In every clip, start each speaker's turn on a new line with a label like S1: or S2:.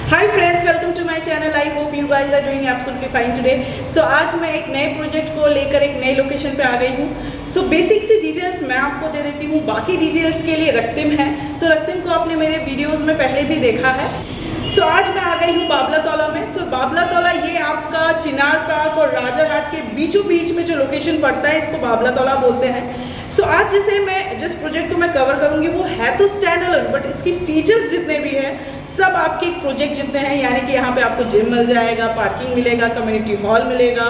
S1: Hi friends, welcome to my channel. I hope you guys are doing absolutely fine today. So आज मैं एक नए project को लेकर एक नए लोकेशन पे आ गई हूँ। सो बेसिक सी डिटेल्स मैं आपको दे देती हूँ, बाकी डिटेल्स के लिए रक्तिम है। सो रक्तिम को आपने मेरे वीडियोस में पहले भी देखा है। सो आज मैं आ गई हूँ बाबला तौला में। सो बाबला तौला ये आपका चिनार पार्क और राजाघाट के बीचों बीच में जो लोकेशन पड़ता है, इसको बाबला तौला बोलते हैं। सो आज जैसे मैं जिस प्रोजेक्ट को मैं कवर करूंगी वो है तो स्टैंड अलोन, बट इसकी फीचर्स जितने भी हैं सब आपके एक प्रोजेक्ट जितने हैं। यानी कि यहाँ पे आपको जिम मिल जाएगा, पार्किंग मिलेगा, कम्युनिटी हॉल मिलेगा,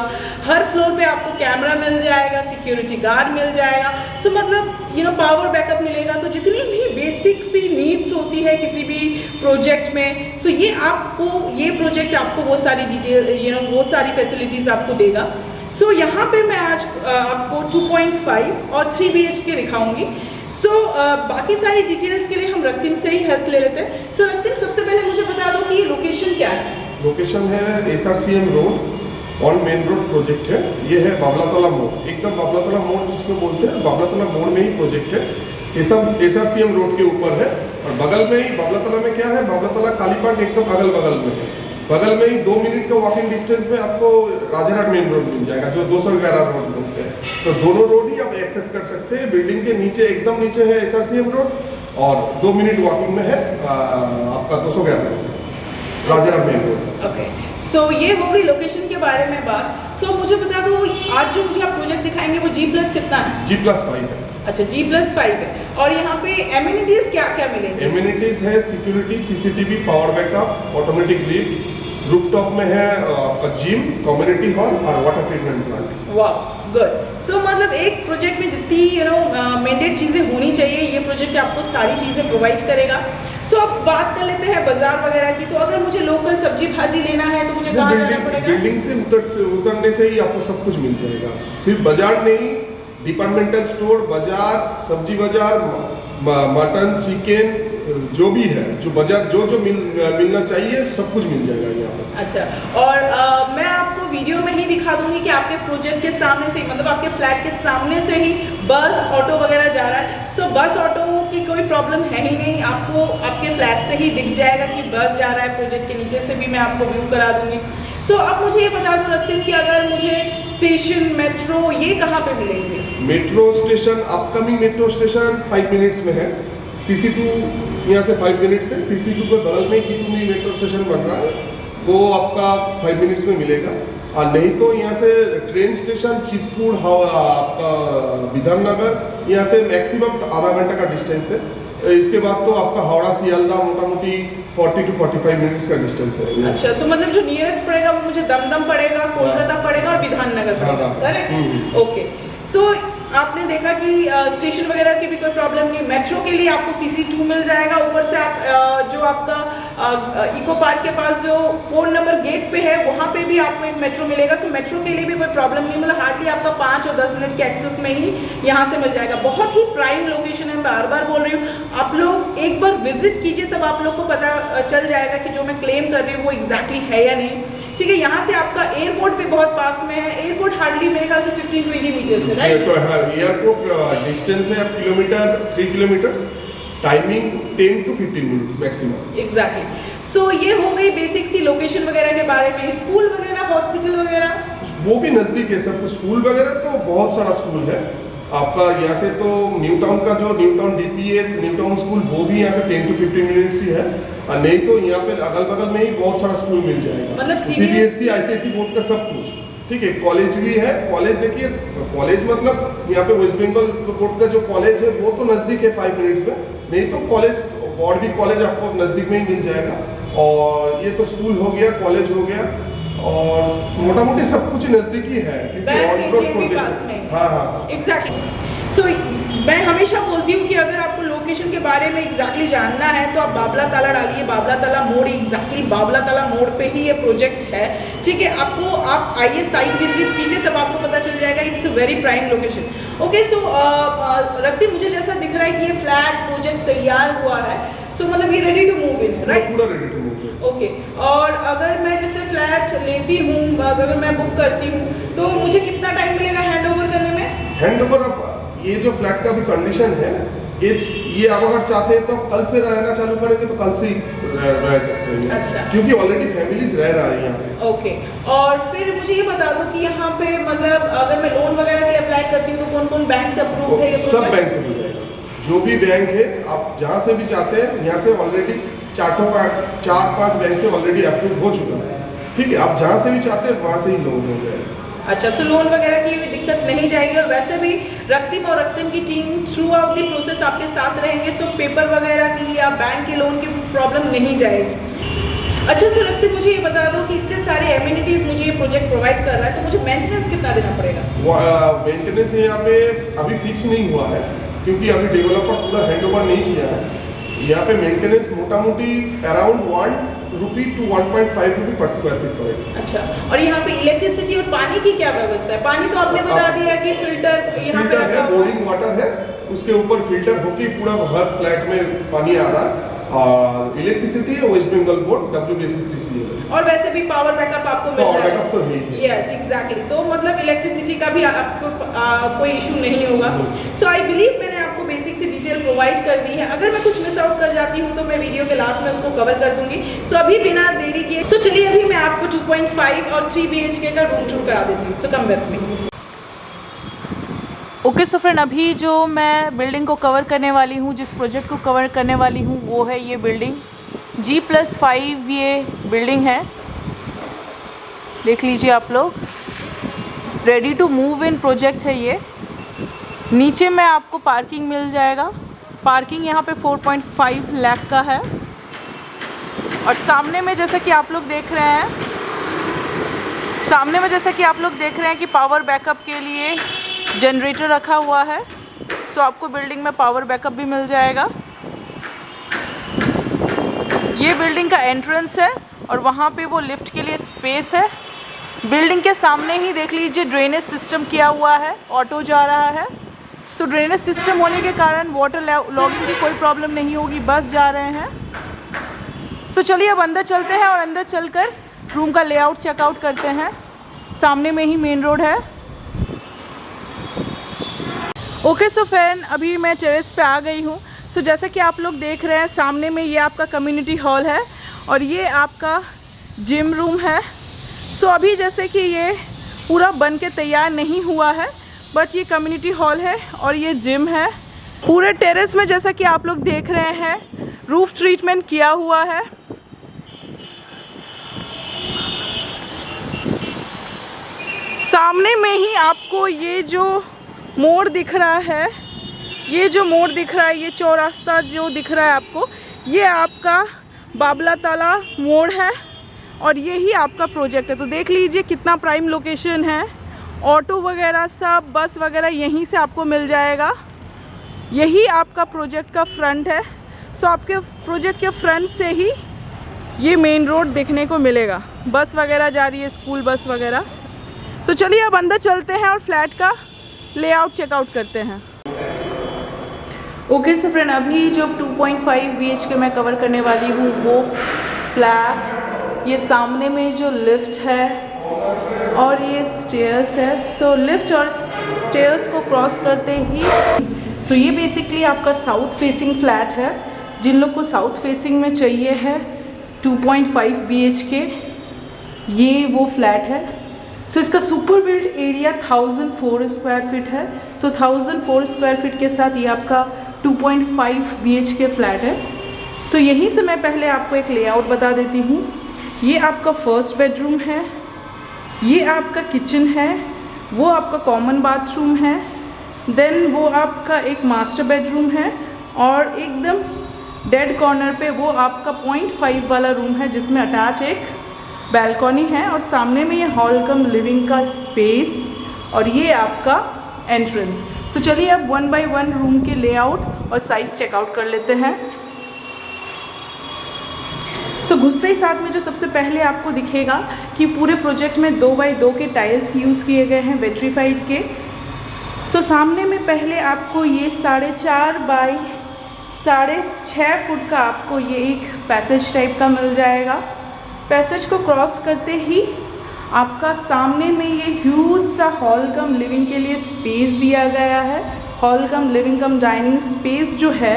S1: हर फ्लोर पे आपको कैमरा मिल जाएगा, सिक्योरिटी गार्ड मिल जाएगा। सो मतलब पावर बैकअप मिलेगा। तो जितनी भी बेसिक सी नीड्स होती है किसी भी प्रोजेक्ट में, सो ये प्रोजेक्ट आपको वो सारी डिटेल वो सारी फैसिलिटीज आपको देगा। सो यहाँ पे मैं आज आपको 2.5 और 3 BHK दिखाऊंगी। सो बाकी सारी डिटेल्स के लिए हम रक्तिम से ही हेल्प ले लेते हैं। सो रक्तिम, सबसे पहले मुझे बता दो कि लोकेशन क्या है।
S2: लोकेशन है SRCM road on main road project है। ये है बाबला तौला मोड़, एकदम बाबला तौला मोड़ जिसको बोलते हैं, बाबला तौला मोड़ में ही प्रोजेक्ट है। ये सब SRCM रोड के ऊपर है और बगल में ही बाबला तौला में क्या है, बाबला तौला काली पार्क एकदम अगल बगल में है। बगल में ही 2 मिनट का वॉकिंग डिस्टेंस में आपको राजाघाट मेन रोड मिल जाएगा, जो 211 रोड बोलते हैं। तो दोनों रोड ही आप एक्सेस कर सकते हैं। बिल्डिंग के नीचे एकदम नीचे है SRCM रोड और 2 मिनट वॉकिंग में है आपका 211 road Rajaghat main road.
S1: Okay, so ये हो गई लोकेशन के बारे में बात। सो मुझे बता दो, आज जो मुझे आप प्रोजेक्ट दिखाएंगे वो G+ कितना है?
S2: G+5 है।
S1: अच्छा, G+5 है। और यहाँ पे एमिनिटीज क्या क्या मिलेंगे?
S2: एमिनिटीज है security, CCTV, power backup, automatic lift, rooftop में है आपका जिम, कम्युनिटी हॉल और वाटर ट्रीटमेंट प्लांट।
S1: वाह, गुड। सो मतलब एक प्रोजेक्ट में जितनी मैंडेट चीज़ें होनी चाहिए, ये प्रोजेक्ट आपको सारी चीज़ें प्रोवाइड करेगा। सो अब बात कर लेते हैं बाजार वगैरह की। तो अगर मुझे लोकल सब्जी भाजी लेना है तो मुझे कहाँ जाना पड़ेगा?
S2: बिल्डिंग से उतरने से ही आपको सब कुछ मिल जाएगा। सिर्फ बाजार नहीं, डिपार्टमेंटल स्टोर, बाजार, सब्जी बाजार, मटन, चिकन, जो भी है, जो बाजार जो मिलना चाहिए सब कुछ मिल जाएगा यहाँ पर।
S1: अच्छा, और मैं आपको वीडियो में ही दिखा दूंगी कि आपके प्रोजेक्ट के सामने से, मतलब आपके फ्लैट के सामने से ही बस ऑटो वगैरह जा रहा है। सो बस ऑटो की कोई प्रॉब्लम है ही नहीं, आपको आपके फ्लैट से ही दिख जाएगा कि बस जा रहा है। प्रोजेक्ट के नीचे से भी मैं आपको व्यू करा दूंगी। सो अब मुझे ये बता दो रक्तिम कि अगर मुझे स्टेशन, मेट्रो, ये कहाँ पे मिलेंगे?
S2: Metro station, upcoming metro station 5 minutes में है। CC2 यहाँ से 5 मिनट्स है। CC2 के बगल में G2 मेट्रो स्टेशन बन रहा है, वो आपका 5 मिनट्स में मिलेगा। और नहीं तो यहाँ से ट्रेन स्टेशन चितपुर, आपका विधाननगर, यहाँ से मैक्सिमम आधा घंटे का डिस्टेंस है। इसके बाद तो आपका हावड़ा सियालदा मोटा मोटी 40 to 45 मिनट्स का डिस्टेंस है।
S1: अच्छा, सो मतलब जो नियरेस्ट पड़ेगा वो मुझे दमदम पड़ेगा, कोलकाता पड़ेगा और विधाननगर पड़ेगा, करेक्ट? ओके, सो आपने देखा कि स्टेशन वगैरह की भी कोई प्रॉब्लम नहीं। मेट्रो के लिए आपको CC2 मिल जाएगा। ऊपर से आप जो आपका इको पार्क के पास जो 4 नंबर गेट पे है, वहाँ पे भी आपको एक मेट्रो मिलेगा। सो मेट्रो के लिए भी कोई प्रॉब्लम नहीं, मतलब हार्डली आपका 5 और 10 मिनट के एक्सेस में ही यहाँ से मिल जाएगा। बहुत ही प्राइम लोकेशन है, बार बार बोल रही हूँ। आप लोग एक बार विजिट कीजिए, तब आप लोग को पता चल जाएगा कि जो मैं क्लेम कर रही हूँ वो एग्जैक्टली है या नहीं। ठीक है, यहाँ से आपका एयरपोर्ट भी बहुत पास में है। एयरपोर्ट हार्डली मेरे ख्याल से 15-20 मीटर है, राइट?
S2: एयरपोर्ट डिस्टेंस है 3 kilometre, timing 10 to 15 minutes maximum.
S1: Exactly. So ये हो गई बेसिक सी लोकेशन वगैरह के बारे में। स्कूल वगैरह, हॉस्पिटल वगैरह
S2: वो भी नजदीक है सब कुछ। स्कूल वगैरह तो बहुत सारा स्कूल है आपका। यहाँ से तो न्यू टाउन का जो new town DPS, new town school, वो भी यहाँ से 10 to 15 मिनट्स ही है। और नहीं तो यहाँ पे अगल बगल में ही बहुत सारा स्कूल मिल जाएगा,
S1: मतलब
S2: CBSE, ICSE बोर्ड का सब कुछ। ठीक है, कॉलेज भी है। कॉलेज देखिए, कॉलेज मतलब यहाँ पे वेस्ट बंगाल बोर्ड का जो कॉलेज है वो तो नजदीक है 5 मिनट्स में। नहीं तो कॉलेज और भी कॉलेज आपको नजदीक में ही मिल जाएगा। और ये तो स्कूल हो गया, कॉलेज हो गया, और मोटा मोटी सब कुछ नजदीकी है क्योंकि हाँ,
S1: एग्जैक्टली। सो मैं हमेशा बोलती हूँ कि अगर आपको लोकेशन के बारे में एग्जैक्टली जानना है तो आप बाबला तौला डालिए, बाबला तौला मोड़, एग्जैक्टली बाबला तौला मोड़ पे ही ये प्रोजेक्ट है। ठीक है, आप आइए, साइट विजिट कीजिए, तब आपको पता चल जाएगा। It's a very prime location. Okay, so रक्ति, मुझे जैसा दिख रहा है कि ये फ्लैट प्रोजेक्ट तैयार हुआ है। सो मतलब ये ready to move in, right?
S2: पूरा ready to move in.
S1: Okay, और अगर मैं जैसे फ्लैट लेती हूँ, अगर मैं बुक करती हूँ, तो मुझे कितना टाइम मिलेगा हैंड ओवर करने में?
S2: हैंड ओवर, ये जो फ्लैट का भी कंडीशन है, ये आप अगर चाहते हैं तो कल से रहना चालू करेंगे तो कल से ही रह सकते हैं।
S1: अच्छा।
S2: क्योंकि ऑलरेडी फैमिलीज रह रहा है यहाँ पे।
S1: ओके। और फिर मुझे ये बता दो कि यहाँ पे मतलब अगर मैं लोन वगैरह के लिए अप्लाई करती हूँ तो कौन कौन बैंक से अप्रूव है ये
S2: सब
S1: प्रोजेक्ट?
S2: बैंक से मिल जाएगा, जो भी बैंक है आप जहाँ से भी चाहते हैं, यहाँ से ऑलरेडी 4-5 बैंक से ऑलरेडी अप्रूव हो चुका है। ठीक है, आप जहाँ से भी चाहते हैं वहाँ से ही लोन हो जाएगा।
S1: अच्छा, सो लोन वगैरह की दिक्कत नहीं जाएगी। और वैसे भी रक्तिम और रक्तिम की team through out the process आपके साथ रहेंगे, सो पेपर वगैरह की या बैंक के लोन की प्रॉब्लम नहीं जाएगी। अच्छा, सो रक्तिम मुझे ये बता दो कि इतने सारे एमिनिटीज मुझे ये प्रोजेक्ट प्रोवाइड कर रहा है, तो मुझे मेंटेनेंस कितना देना पड़ेगा?
S2: मेंटेनेंस यहाँ पे अभी फिक्स नहीं हुआ है, क्योंकि अभी डेवलपर पूरा हैंड ओवर नहीं किया है। यहाँ पे मेंटेनेंस मोटा मोटी अराउंड 1 रुपी to 1.5 रुपी पर स्क्वायर फीट पड़ेगा।
S1: अच्छा, और यहाँ पे इलेक्ट्रिसिटी और पानी की क्या व्यवस्था है? पानी तो आपने बता दिया कि फिल्टर यहाँ पे
S2: है, बोर्डिंग वाटर है, उसके ऊपर फिल्टर होके पूरा हर फ्लैट में पानी आ रहा है। और इलेक्ट्रिसिटी है वेस्ट बंगाल बोर्ड WBCTCL।
S1: और वैसे भी पावर बैकअप आपको मिल रहा है?
S2: पावर बैकअप तो है।
S1: Yes, exactly. तो मतलब इलेक्ट्रिसिटी का भी आपको कोई इशू नहीं होगा। सो आई बिलीव मैंने आपको बेसिक सी डिटेल प्रोवाइड कर दी है। अगर मैं कुछ मिस आउट कर जाती हूँ तो मैं वीडियो के लास्ट में उसको कवर कर दूंगी। सो अभी बिना देरी किए चलिए अभी मैं आपको 2.5 और 3 BHK का रूम टूर करा देती हूँ। So come with me. Okay, so friend, अभी जो मैं बिल्डिंग को कवर करने वाली हूँ, जिस प्रोजेक्ट को कवर करने वाली हूँ, वो है ये बिल्डिंग। G+5 ये बिल्डिंग है, देख लीजिए आप लोग। Ready to move in project है ये। नीचे में आपको पार्किंग मिल जाएगा। पार्किंग यहाँ पे 4.5 लाख का है। और सामने में जैसा कि आप लोग देख रहे हैं, कि पावर बैकअप के लिए जनरेटर रखा हुआ है। सो आपको बिल्डिंग में पावर बैकअप भी मिल जाएगा। ये बिल्डिंग का एंट्रेंस है और वहाँ पे वो लिफ्ट के लिए स्पेस है। बिल्डिंग के सामने ही देख लीजिए ड्रेनेज सिस्टम किया हुआ है, ऑटो जा रहा है। सो ड्रेनेज सिस्टम होने के कारण वाटर लॉगिंग की कोई प्रॉब्लम नहीं होगी, बस जा रहे हैं। सो चलिए अब अंदर चलते हैं और अंदर चलकर रूम का लेआउट चेकआउट करते हैं। सामने में ही मेन रोड है। ओके, सो फ्रेंड, अभी मैं टेरेस पे आ गई हूँ। सो जैसा कि आप लोग देख रहे हैं, सामने में ये आपका कम्युनिटी हॉल है और ये आपका जिम रूम है। सो अभी जैसे कि ये पूरा बन के तैयार नहीं हुआ है, बट ये कम्युनिटी हॉल है और ये जिम है। पूरे टेरेस में जैसा कि आप लोग देख रहे हैं, रूफ ट्रीटमेंट किया हुआ है। सामने में ही आपको ये जो मोड़ दिख रहा है, ये चौरास्ता जो दिख रहा है आपको, ये आपका बाबला ताला मोड़ है और यही आपका प्रोजेक्ट है। तो देख लीजिए कितना प्राइम लोकेशन है। ऑटो वगैरह सब, बस वगैरह यहीं से आपको मिल जाएगा। यही आपका प्रोजेक्ट का फ्रंट है। सो आपके प्रोजेक्ट के फ्रंट से ही ये मेन रोड देखने को मिलेगा। बस वगैरह जा रही है, स्कूल बस वगैरह। सो चलिए अब अंदर चलते हैं और फ्लैट का लेआउट चेकआउट करते हैं। ओके, सो फ्रेंड, अभी जो 2.5 BHK मैं कवर करने वाली हूँ वो फ्लैट, ये सामने में जो लिफ्ट है और ये स्टेयर्स है। सो लिफ्ट और स्टेयर्स को क्रॉस करते ही ये बेसिकली आपका साउथ फेसिंग फ्लैट है। जिन लोग को साउथ फेसिंग में चाहिए है 2.5 BHK, ये वो फ्लैट है। इसका super build area 1004 square feet है। 1004 स्क्वायर फीट के साथ ये आपका 2.5 BHK फ्लैट है। यहीं से मैं पहले आपको एक लेआउट बता देती हूँ। ये आपका फर्स्ट बेडरूम है, ये आपका किचन है, वो आपका कॉमन बाथरूम है, देन वो आपका एक मास्टर बेडरूम है और एकदम डेड कॉर्नर पे वो आपका 0.5 वाला रूम है जिसमें अटैच एक बैल्कनी है और सामने में ये हॉल कम लिविंग का स्पेस और ये आपका एंट्रेंस। चलिए अब 1 बाय 1 रूम के लेआउट और साइज़ चेकआउट कर लेते हैं। घुसते ही साथ में जो सबसे पहले आपको दिखेगा कि पूरे प्रोजेक्ट में 2 बाय 2 के टाइल्स यूज़ किए गए हैं वेट्रीफाइड के। सामने में पहले आपको ये 4.5 बाय 6.5 फुट का आपको ये एक पैसेज टाइप का मिल जाएगा। पैसेज को क्रॉस करते ही आपका सामने में ये ह्यूज सा हॉल कम लिविंग के लिए स्पेस दिया गया है। हॉल कम लिविंग कम डाइनिंग स्पेस जो है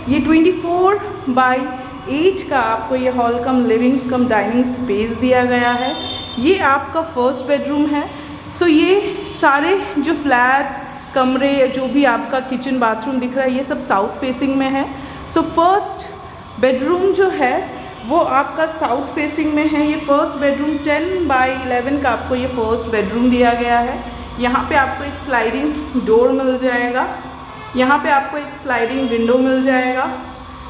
S1: ये 24/8 का आपको ये हॉल कम लिविंग कम डाइनिंग स्पेस दिया गया है। ये आपका फर्स्ट बेडरूम है। सो ये सारे जो फ्लैट्स कमरे जो भी आपका किचन बाथरूम दिख रहा है ये सब साउथ फेसिंग में है। सो फर्स्ट बेडरूम जो है वो आपका साउथ फेसिंग में है। ये फर्स्ट बेडरूम 10/11 का आपको ये फर्स्ट बेडरूम दिया गया है। यहाँ पे आपको एक स्लाइडिंग डोर मिल जाएगा, यहाँ पे आपको एक स्लाइडिंग विंडो मिल जाएगा।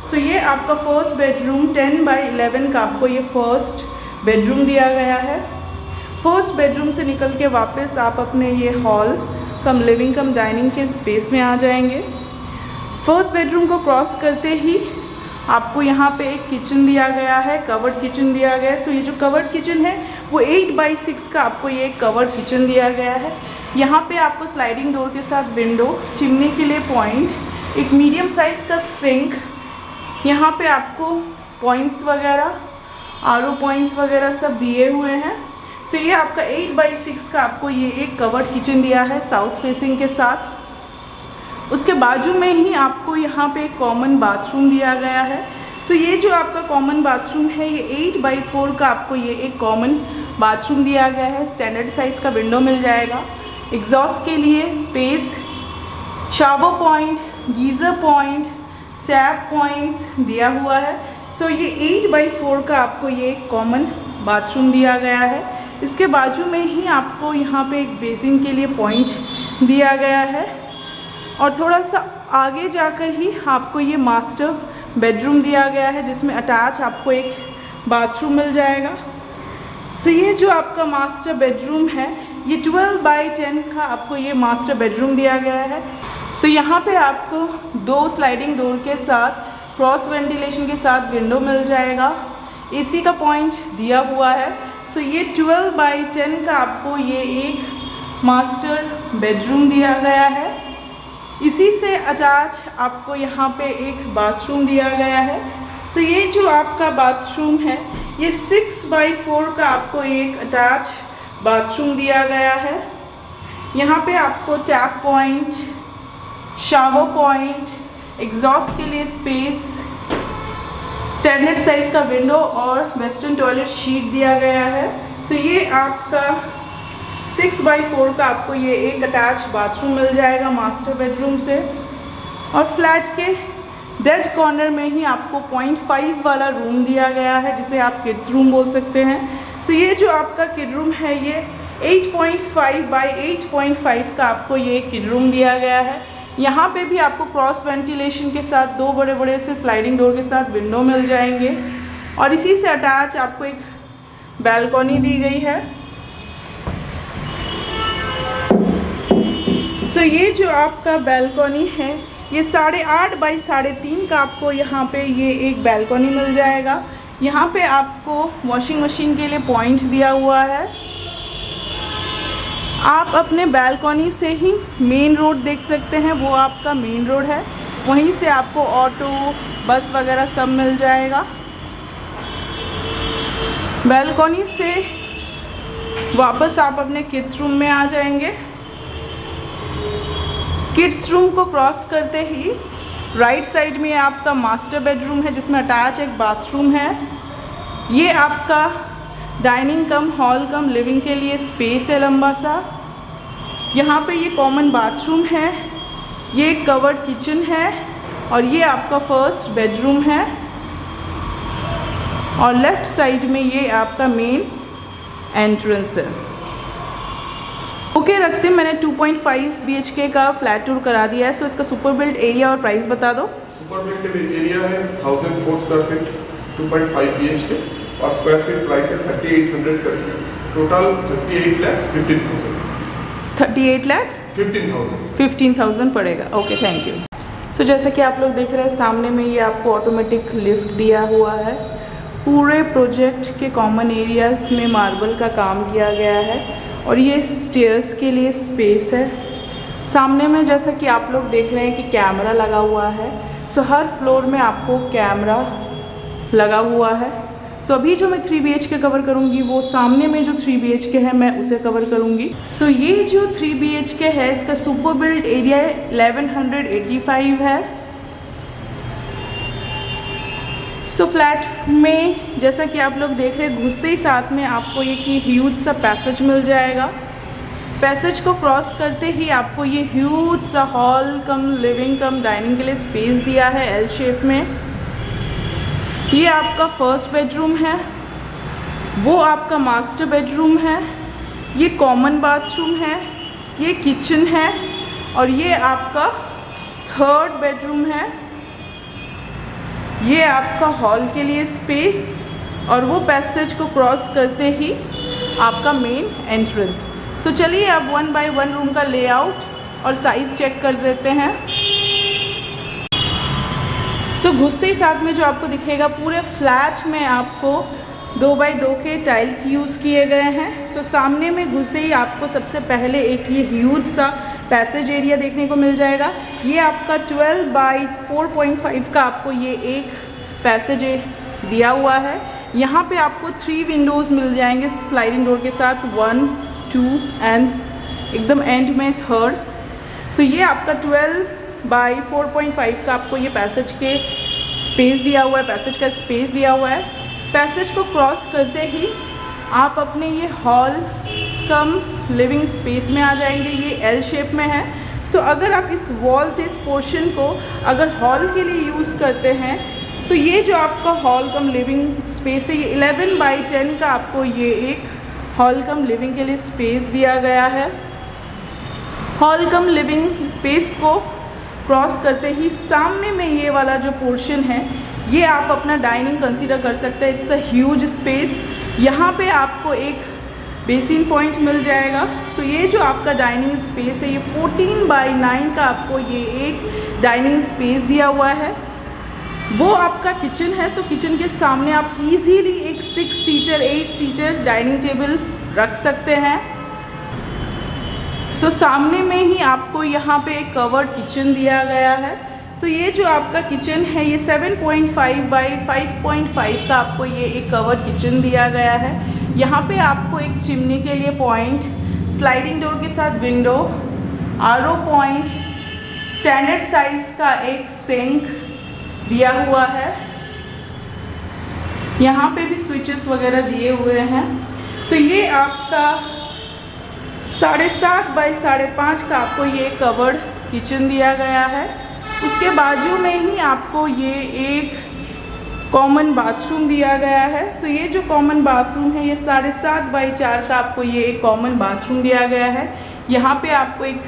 S1: सो ये आपका फर्स्ट बेडरूम 10/11 का आपको ये फर्स्ट बेडरूम दिया गया है। फर्स्ट बेडरूम से निकल के वापस आप अपने ये हॉल कम लिविंग कम डाइनिंग के स्पेस में आ जाएंगे। फर्स्ट बेडरूम को क्रॉस करते ही आपको यहाँ पे एक किचन दिया गया है, कवर्ड किचन दिया गया है। सो ये जो कवर्ड किचन है वो 8/6 का आपको ये कवर्ड किचन दिया गया है। यहाँ पे आपको स्लाइडिंग डोर के साथ विंडो, चिमनी के लिए पॉइंट, एक मीडियम साइज़ का सिंक, यहाँ पे आपको पॉइंट्स वगैरह आरओ पॉइंट्स वगैरह सब दिए हुए हैं। सो ये आपका 8/6 का आपको ये एक कवर्ड किचन दिया है साउथ फेसिंग के साथ। उसके बाजू में ही आपको यहाँ पे एक कॉमन बाथरूम दिया गया है। सो ये जो आपका कॉमन बाथरूम है ये 8/4 का आपको ये एक कॉमन बाथरूम दिया गया है। स्टैंडर्ड साइज़ का विंडो मिल जाएगा, एग्जॉस्ट के लिए space, shower point, geyser point, tap points दिया हुआ है। सो ये 8/4 का आपको ये एक कॉमन बाथरूम दिया गया है। इसके बाजू में ही आपको यहाँ पे एक बेसिन के लिए पॉइंट दिया गया है और थोड़ा सा आगे जाकर ही आपको ये मास्टर बेडरूम दिया गया है जिसमें अटैच आपको एक बाथरूम मिल जाएगा। सो ये जो आपका मास्टर बेडरूम है ये 12/10 का आपको ये मास्टर बेडरूम दिया गया है। सो यहाँ पे आपको 2 स्लाइडिंग डोर के साथ क्रॉस वेंटिलेशन के साथ विंडो मिल जाएगा, एसी का पॉइंट दिया हुआ है। सो ये 12/10 का आपको ये एक मास्टर बेडरूम दिया गया है। इसी से अटैच आपको यहाँ पे एक बाथरूम दिया गया है। सो ये जो आपका बाथरूम है ये 6/4 का आपको एक अटैच बाथरूम दिया गया है। यहाँ पे आपको tap point, shower point, exhaust के लिए स्पेस, स्टैंडर्ड साइज़ का विंडो और वेस्टर्न टॉयलेट शीट दिया गया है। सो ये आपका 6/4 का आपको ये एक अटैच बाथरूम मिल जाएगा मास्टर बेडरूम से। और फ्लैट के डेड कॉर्नर में ही आपको 0.5 वाला रूम दिया गया है जिसे आप किड्स रूम बोल सकते हैं। सो ये जो आपका किड रूम है ये 8.5/8.5 का आपको ये किड रूम दिया गया है। यहाँ पे भी आपको क्रॉस वेंटिलेशन के साथ 2 बड़े बड़े से स्लाइडिंग डोर के साथ विंडो मिल जाएंगे और इसी से अटैच आपको एक बैल्कनी दी गई है। सो ये जो आपका बैल्कनी है ये 8.5/3 का आपको यहाँ पे ये एक बैल्कनी मिल जाएगा। यहाँ पे आपको वॉशिंग मशीन के लिए पॉइंट दिया हुआ है। आप अपने बैल्कनी से ही मेन रोड देख सकते हैं, वो आपका मेन रोड है। वहीं से आपको ऑटो बस वगैरह सब मिल जाएगा। बैल्कनी से वापस आप अपने किड्स रूम में आ जाएंगे। किड्स रूम को क्रॉस करते ही राइट साइड में आपका मास्टर बेडरूम है जिसमें अटैच एक बाथरूम है। ये आपका डाइनिंग कम हॉल कम लिविंग के लिए स्पेस है लंबा सा। यहाँ पे ये कॉमन बाथरूम है, ये एक कवर्ड किचन है और ये आपका फर्स्ट बेडरूम है। और लेफ़्ट साइड में ये आपका मेन एंट्रेंस है। ओके रखते मैंने 2.5 BHK का फ्लैट टूर करा दिया है। सो इसका सुपर बिल्ट एरिया और प्राइस बता दो।
S2: सुपर बिल्ट एरिया है 1004 स्क्वायर फीट, 2.5 BHK और स्क्वायर फीट प्राइस है 3800 करके, टोटल 38,15,000
S1: 15,000 पड़ेगा। Okay thank you. सो जैसा कि आप लोग देख रहे हैं सामने में ये आपको ऑटोमेटिक लिफ्ट दिया हुआ है। पूरे प्रोजेक्ट के कॉमन एरियाज़ में मार्बल का काम किया गया है और ये स्टेयर्स के लिए स्पेस है। सामने में जैसा कि आप लोग देख रहे हैं कि कैमरा लगा हुआ है। सो हर फ्लोर में आपको कैमरा लगा हुआ है। सो अभी जो मैं 3 BHK कवर करूँगी वो सामने में जो 3 BHK है मैं उसे कवर करूँगी। सो ये जो 3 BHK है इसका सुपर बिल्ड एरिया 1185 है। सो फ्लैट में जैसा कि आप लोग देख रहे हैं, घुसते ही साथ में आपको ये कि ह्यूज सा पैसेज मिल जाएगा। पैसेज को क्रॉस करते ही आपको ये ह्यूज सा हॉल कम लिविंग कम डाइनिंग के लिए स्पेस दिया है एल शेप में। ये आपका फर्स्ट बेडरूम है, वो आपका मास्टर बेडरूम है, ये कॉमन बाथरूम है, ये किचन है और ये आपका थर्ड बेडरूम है। ये आपका हॉल के लिए स्पेस और वो पैसेज को क्रॉस करते ही आपका मेन एंट्रेंस। सो चलिए अब 1 बाय 1 रूम का लेआउट और साइज़ चेक कर लेते हैं। सो घुसते ही साथ में जो आपको दिखेगा, पूरे फ्लैट में आपको 2 बाय 2 के टाइल्स यूज़ किए गए हैं। सो सामने में घुसते ही आपको सबसे पहले एक ये ह्यूज सा पैसेज एरिया देखने को मिल जाएगा। ये आपका 12 बाय 4.5 का आपको ये एक पैसेज दिया हुआ है। यहाँ पे आपको 3 विंडोज़ मिल जाएंगे स्लाइडिंग डोर के साथ, 1, 2 एंड एकदम एंड में 3rd। सो ये आपका 12 बाय 4.5 का आपको ये पैसेज के स्पेस दिया हुआ है, पैसेज का स्पेस दिया हुआ है। पैसेज को क्रॉस करते ही आप अपने ये हॉल कम लिविंग स्पेस में आ जाएंगे। ये एल शेप में है। सो अगर आप इस वॉल से इस पोर्शन को अगर हॉल के लिए यूज़ करते हैं तो ये जो आपका हॉल कम लिविंग स्पेस है, ये 11 बाय 10 का आपको ये एक हॉल कम लिविंग के लिए स्पेस दिया गया है। हॉल कम लिविंग स्पेस को क्रॉस करते ही सामने में ये वाला जो पोर्शन है ये आप अपना डाइनिंग कंसीडर कर सकते हैं। It's a huge space. यहाँ पे आपको एक बेसिन पॉइंट मिल जाएगा। सो ये जो आपका डाइनिंग स्पेस है ये 14 बाय 9 का आपको ये एक डाइनिंग स्पेस दिया हुआ है। वो आपका किचन है। सो किचन के सामने आप इजीली एक 6 सीटर 8 सीटर डाइनिंग टेबल रख सकते हैं। सो सामने में ही आपको यहाँ पे एक कवर्ड किचन दिया गया है। सो ये जो आपका किचन है ये 7.5 बाय 5.5 का आपको ये एक कवर्ड किचन दिया गया है। यहाँ पे आपको एक चिमनी के लिए पॉइंट, स्लाइडिंग डोर के साथ window, RO point, standard size का एक सिंक दिया हुआ है। यहाँ पे भी स्विचेस वगैरह दिए हुए हैं। सो ये आपका 7.5 बाय 5.5 का आपको ये कवर्ड किचन दिया गया है। उसके बाजू में ही आपको ये एक कॉमन बाथरूम दिया गया है। सो ये जो कॉमन बाथरूम है ये 7.5 बाय 4 का आपको ये एक कॉमन बाथरूम दिया गया है। यहाँ पे आपको एक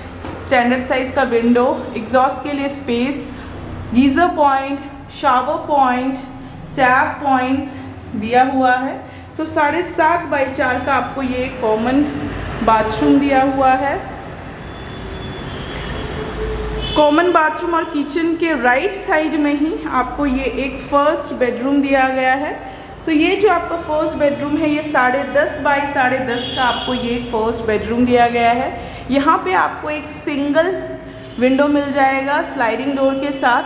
S1: स्टैंडर्ड साइज का विंडो, एग्जॉस्ट के लिए space, geyser point, shower point, tap points दिया हुआ है। सो 7.5 बाय 4 का आपको ये कॉमन बाथरूम दिया हुआ है। कॉमन बाथरूम और किचन के राइट साइड में ही आपको ये एक फर्स्ट बेडरूम दिया गया है। सो ये जो आपका फर्स्ट बेडरूम है ये 10.5 बाय 10.5 का आपको ये एक फर्स्ट बेडरूम दिया गया है। यहाँ पे आपको एक सिंगल विंडो मिल जाएगा स्लाइडिंग डोर के साथ।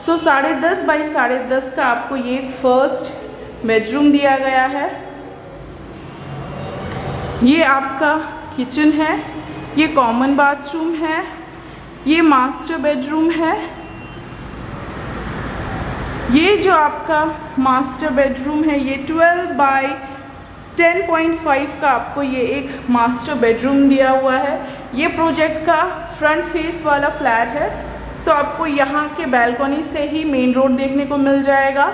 S1: सो 10.5 बाय 10.5 का आपको ये एक फर्स्ट बेडरूम दिया गया है। ये आपका किचन है, ये कॉमन बाथरूम है, ये मास्टर बेडरूम है। ये जो आपका मास्टर बेडरूम है ये 12 बाय 10.5 का आपको ये एक मास्टर बेडरूम दिया हुआ है। ये प्रोजेक्ट का फ्रंट फेस वाला फ्लैट है। सो आपको यहाँ के बैल्कनी से ही मेन रोड देखने को मिल जाएगा।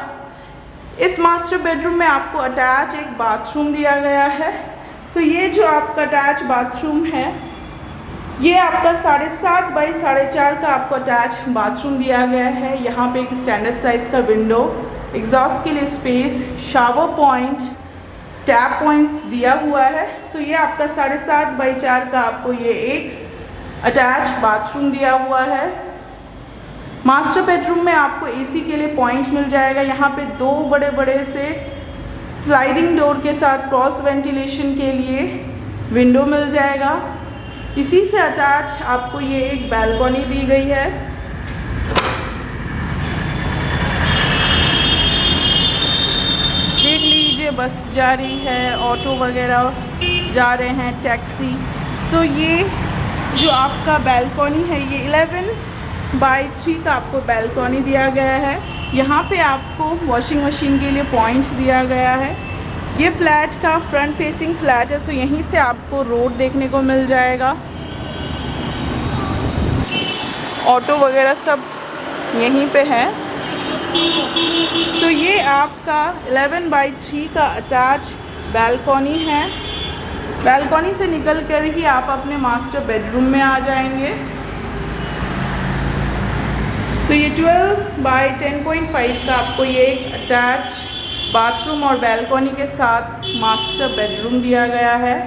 S1: इस मास्टर बेडरूम में आपको अटैच एक बाथरूम दिया गया है। सो ये जो आपका अटैच बाथरूम है ये आपका 7.5 बाय 4.5 का आपको अटैच बाथरूम दिया गया है। यहाँ पे एक स्टैंडर्ड साइज का विंडो, एग्जॉस्ट के लिए space, shower point, tap points दिया हुआ है। सो ये आपका 7.5 बाय 4 का आपको ये एक अटैच बाथरूम दिया हुआ है। मास्टर बेडरूम में आपको एसी के लिए पॉइंट मिल जाएगा। यहाँ पे 2 बड़े बड़े से स्लाइडिंग डोर के साथ क्रॉस वेंटिलेशन के लिए विंडो मिल जाएगा। इसी से अटैच आपको ये एक बैल्कनी दी गई है। देख लीजिए बस जा रही है, ऑटो वगैरह जा रहे हैं, टैक्सी। सो ये जो आपका बैल्कनी है ये 11/3 का आपको बैल्कनी दिया गया है। यहाँ पे आपको वॉशिंग मशीन के लिए पॉइंट्स दिया गया है। ये फ्लैट का फ्रंट फेसिंग फ्लैट है, सो यहीं से आपको रोड देखने को मिल जाएगा। ऑटो वगैरह सब यहीं पे है। सो ये आपका 11/3 का अटैच बैल्कनी है। बैल्कनी से निकल कर ही आप अपने मास्टर बेडरूम में आ जाएंगे। सो ये 12/10.5 का आपको ये एक अटैच बाथरूम और बैल्कनी के साथ मास्टर बेडरूम दिया गया है।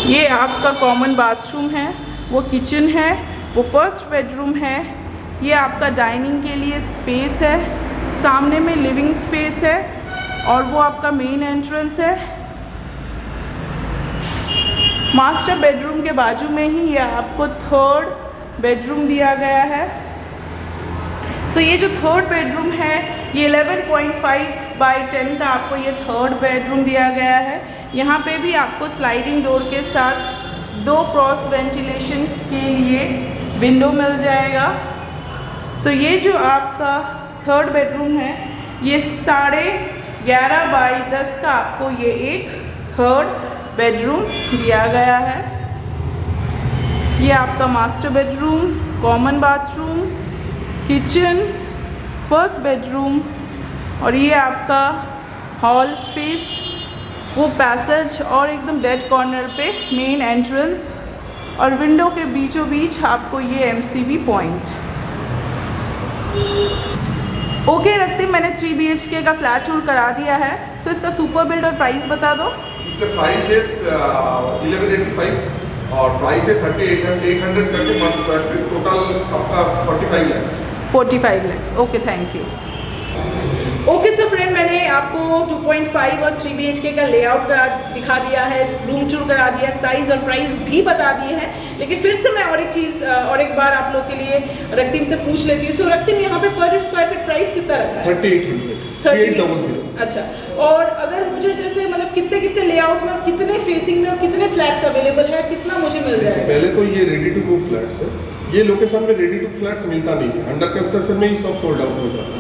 S1: ये आपका कॉमन बाथरूम है, वो किचन है, वो फर्स्ट बेडरूम है। ये आपका डाइनिंग के लिए स्पेस है, सामने में लिविंग स्पेस है और वो आपका मेन एंट्रेंस है। मास्टर बेडरूम के बाजू में ही ये आपको थर्ड बेडरूम दिया गया है। सो ये जो थर्ड बेडरूम है ये 11.5/10 का आपको ये थर्ड बेडरूम दिया गया है। यहाँ पे भी आपको स्लाइडिंग डोर के साथ 2 क्रॉस वेंटिलेशन के लिए विंडो मिल जाएगा। सो ये जो आपका थर्ड बेडरूम है ये 11.5/10 का आपको ये एक थर्ड बेडरूम दिया गया है। ये आपका master bedroom, common bathroom, kitchen, first bedroom और ये आपका हॉल स्पेस, वो पैसेज और एकदम डेड कॉर्नर पे मेन एंट्रेंस और विंडो के बीचों बीच आपको ये MCB पॉइंट। ओके रखते मैंने 3 BHK का फ्लैट टूर करा दिया है। सो इसका सुपर बिल्ड और प्राइस बता दो।
S2: इसका साइज है 1185 और प्राइस है 3800 करके पर स्क्वायर फीट। टोटल आपका 45 lakhs।
S1: 45 lakhs। Okay, thank you. Okay so friend, मैंने आपको 2.5 और 3 BHK का लेआउट दिखा दिया है, रूम टूर करा दिया, साइज और प्राइस भी बता दिए हैं। लेकिन फिर से मैं और एक चीज़ और एक बार आप लोग के लिए रक्तिम से पूछ लेती हूँ। सो रक्तिम, यहाँ पे पर स्क्वायर फीट प्राइस कितना रखा है?
S2: 3800।
S1: अच्छा, और अगर मुझे जैसे मतलब कितने कितने लेआउट में, कितने फेसिंग में और कितने फ्लैट्स अवेलेबल है, कितना मुझे मिल जाएगा?
S2: पहले तो ये रेडी टू मूव फ्लैट्स है। ये लोकेशन में रेडी टू फ्लैट्स मिलता नहीं है, अंडर कंस्ट्रक्शन में ही सब सोल्ड आउट हो जाता है।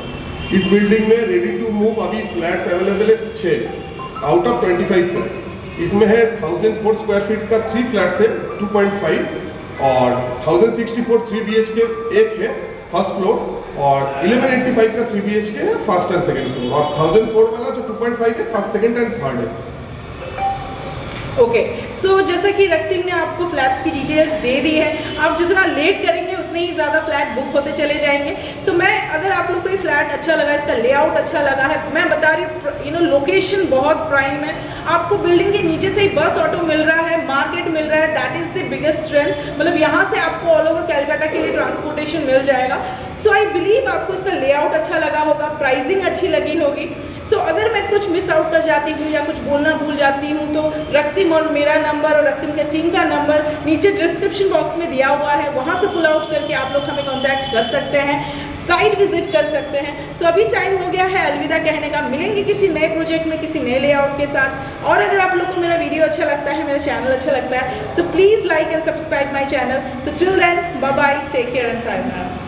S2: इस बिल्डिंग में रेडी टू मूव अभी फ्लैट्स अवेलेबल है 6 आउट ऑफ 25 फ्लैट्स। इसमें है 1004 स्क्वायर फीट का 3 फ्लैट्स है 2.5 और 1064 3 BHK एक है फर्स्ट फ्लोर और 1185 का 3 BHK है फर्स्ट एंड सेकंड फ्लोर और 1004 वाला जो 2.5 है फर्स्ट, सेकंड एंड थर्ड है।
S1: ओके, सो जैसा कि रक्तिम ने आपको फ्लैट्स की डिटेल्स दे दी है, आप जितना लेट करेंगे उतने ही ज़्यादा फ्लैट बुक होते चले जाएंगे। सो मैं, अगर आप लोग को ये फ्लैट अच्छा लगा, इसका लेआउट अच्छा लगा है, मैं बता रही हूँ लोकेशन बहुत प्राइम है। आपको बिल्डिंग के नीचे से ही बस ऑटो मिल रहा है, मार्केट मिल रहा है, that is the biggest strength. मतलब यहाँ से आपको ऑल ओवर कैलकाटा के लिए ट्रांसपोर्टेशन मिल जाएगा। सो आई बिलीव आपको इसका लेआउट अच्छा लगा होगा, प्राइसिंग अच्छी लगी होगी। सो अगर मैं कुछ मिस आउट कर जाती हूँ या कुछ बोलना भूल जाती हूँ तो रक्तिम और मेरा नंबर और रक्तिम के टीम का नंबर नीचे डिस्क्रिप्शन बॉक्स में दिया हुआ है, वहाँ से पुल आउट करके आप लोग हमें कांटेक्ट कर सकते हैं, साइट विजिट कर सकते हैं। सो अभी टाइम हो गया है अलविदा कहने का। मिलेंगे किसी नए प्रोजेक्ट में, किसी नए लेआउट के साथ। और अगर आप लोग को मेरा वीडियो अच्छा लगता है, मेरा चैनल अच्छा लगता है, so please like and subscribe my channel. So till then, bye bye, take care and sayonara.